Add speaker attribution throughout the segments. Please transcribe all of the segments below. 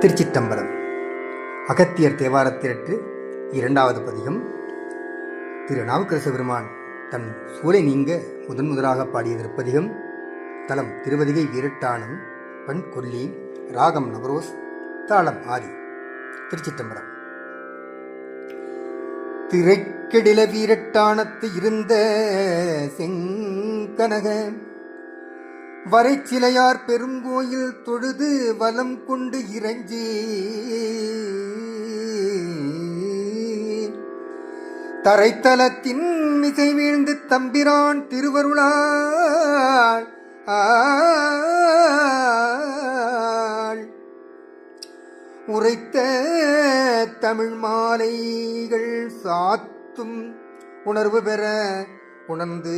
Speaker 1: திருச்சிற்றம்பலம். அகத்தியர் தேவாரத்திரற்று இரண்டாவது பதிகம். திரு நாவுக்கரசு பெருமான் தன் சூலை நீங்க முதன்முதலாக பாடிய திருப்பதிகம். தலம் திருவதிகை வீரட்டானம், பண் கொல்லி, ராகம் நவரோஸ், தாளம் ஆதி. திருச்சிற்றம்பலம். திரைக்கெடில வீரட்டானத்து இருந்த செங்கனக வரைச்சிலையார் பெருங்கோயில் தொழுது வலம் கொண்டு இறைஞ்சி தரைத்தலத்தின் மிசை வீழ்ந்து தம்பிரான் திருவருளால் உரைத்த தமிழ் மாலைகள் சாத்தும் உணர்வு பெற உணர்ந்து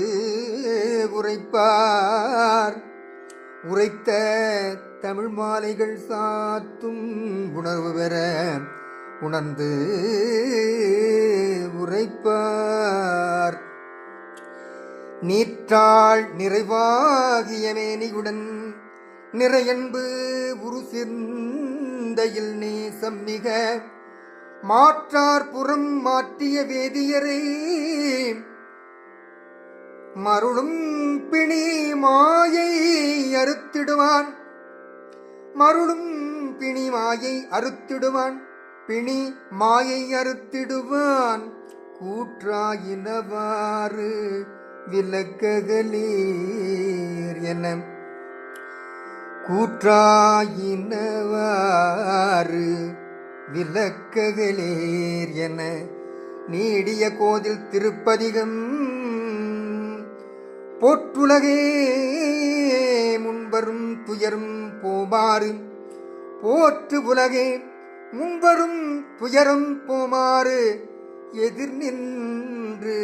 Speaker 1: உரைப்பார். உரைத்த தமிழ் மாலைகள் சாத்தும் உணர்வு பெற உணர்ந்து உரைப்பார். நீற்றாள் நிறைவாகிய மேனியுடன் நிறையன்பு உரு சிந்தையில் நேசம் மிக மாற்றார் புறம் மாற்றிய வேதியரே மருளும் பிணி மாயை அறுத்திடுவான். மருளும் பிணி மாயை அறுத்திடுவான். பிணி மாயை அறுத்திடுவான். கூற்றாயினவாறு விலக்ககலீர் என கூற்றாயினவாறு விலக்ககலீர் என நீடிய கோதில் திருப்பதிகம். போற்றுலகே முன்வரும் துயரும் போமாறு போற்று உலகே முன்வரும் துயரம் போமாறு எதிர் நின்று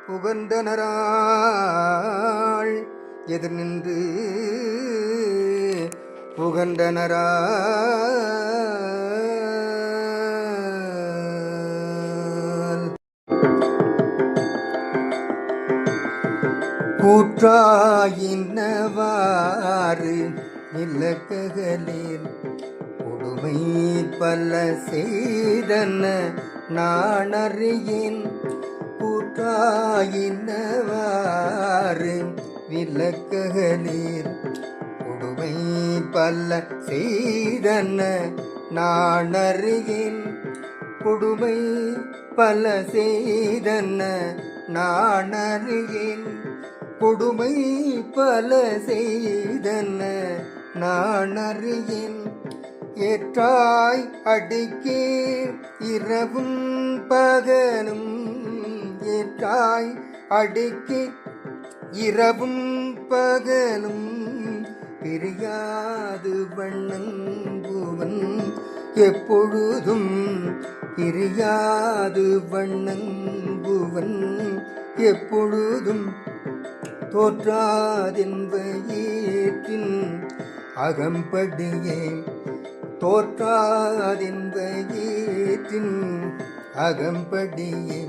Speaker 1: புகழ்ந்தனராள். எதிர் நின்று புகழ்ந்தனராள். கூற்றாயினவாறு இலக்ககளில் கொடுமை பல செய்தன நான் அறியேன். கூற்றாயினவாறு விலக்ககளில் கொடுமை பல செய்தன நான் அறியேன். கொடுமை பல செய்தன நான் அறியேன். கொடுமை பல செய்தன நான் அறியேன். ஏற்றாய் அடிக்கே இரவும் பகலும் ஏற்றாய் அடிக்கே இரவும் பகலும் பிரியாது வண்ணங்குவன் எப்பொழுதும் பிரியாது வண்ணங்குவன் எப்பொழுதும் தோற்றாதென்பயிற்றின் அகம்படியே தோற்றாதென்பயிற்றின் அகம்படியே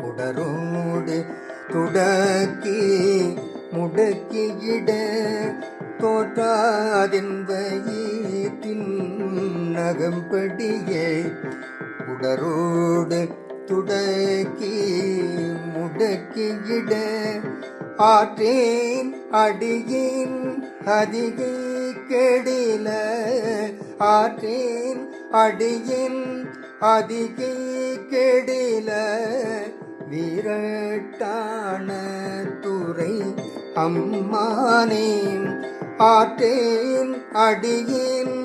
Speaker 1: உடரோடு துடக்கி முடக்கியிட தோற்றாதென்பயிற்றின் அகம்படியே உடரோடு துடக்கி முடக்கியிட ஆற்றேன் அடியேன் அதிகை கெடில ஆற்றேன் அடியேன் அதிகை கெடில வீரட்டான துறை அம்மானே ஆற்றேன் அடியேன்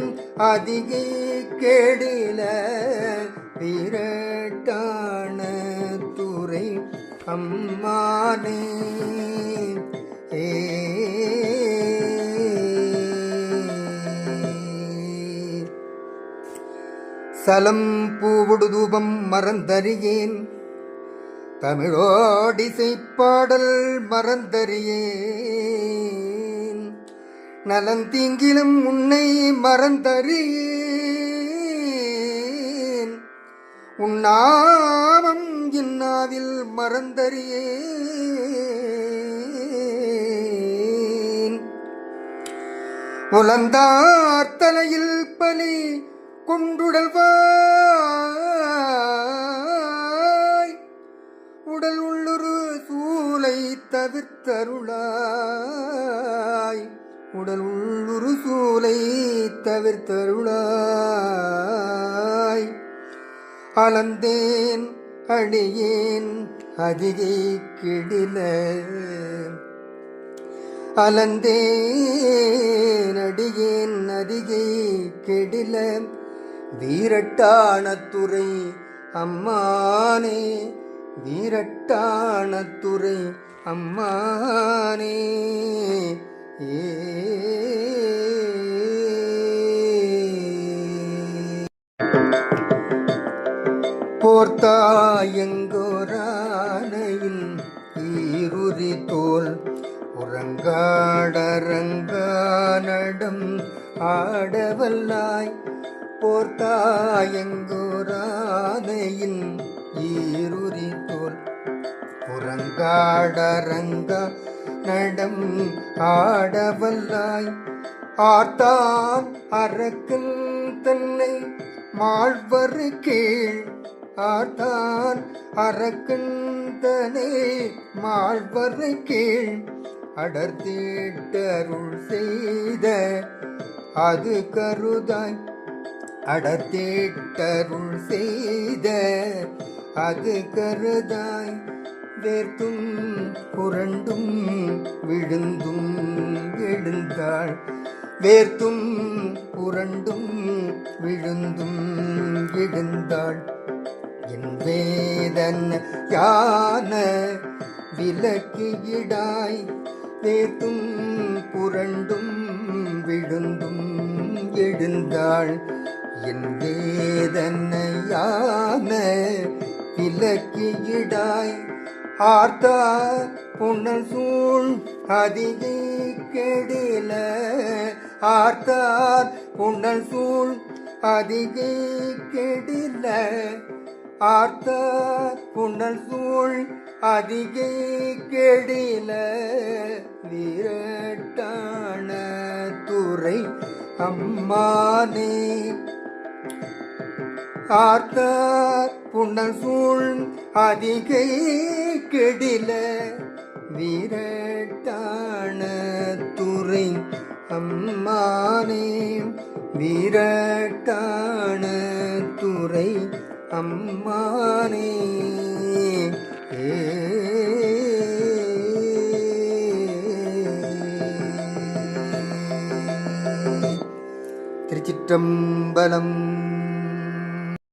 Speaker 1: அதிகை கெடில வீரட்டான துறை அம்மானே. சலம் பூவுடு தூபம் மறந்தறியேன். தமிழோடிசைப்பாடல் மறந்தறியேன். நலந்தீங்கிலும் உன்னை மறந்தறியேன். உன்னாமம் இன்னாவில் மறந்தறியேன். உலந்தார் தலையில் பலி கொண்டுடல்வாய் உடல் உள்ளுரு சூலை தவிர்த்தருளாய் உடல் உள்ளுரு சூலை தவிர்த்தருளாய் அளந்தேன் அடியேன் அதிகை கிடில அலந்தேன் அடியேன் அதிகை கெடில வீரட்டானத்துறை அம்மானே வீரட்டானத்துறை அம்மானே போர்த்தாயங்கோரானையின் ஈருரி தோல் உறங்காடரங்கானடம் ஆடவல்லாய் போர்த்தாயங்கோரானையின் ஈருரி தோல் உறங்காடரங்கா நடம் ஆடவல்லாய் ஆர்த்தான் அரக்கன் தன்னை மாழ்வரு கீழ் ஆர்த்தான் அரக்கன் தன்னை மாழ்வரு கீழ் அடர்த்தீட்டருள் செய்த அது கருதாய் அடர்த்தீட்டருள் செய்த அது கருதாய் வேர்த்தும் புரண்டும் விழுந்தும் எழுந்தாள் வேர்த்தும் புரண்டும் விழுந்தும் எழுந்தாள் என் வேதன் யான விலக்கிடாய் வேர்த்தும் புரண்டும் விழுந்தும் எழுந்தாள் என் வேதனையான விலக்கிடாய் ஆர்த்தார் புனல் சூழ் அதிகை கெடில ஆர்த்தார் புனல் சூழ் அதிகை கெடில ஆர்த்தார் புனல் சூழ் அதிகை கெடில வீரட்டான துறை அம்மானே ஆர்த்தார் புனல் சூழ் அதிகை கெடில வீரட்டான துறை அம்மானே வீரட்டான துறை அம்மானே திருச்சிற்றம்பலம்.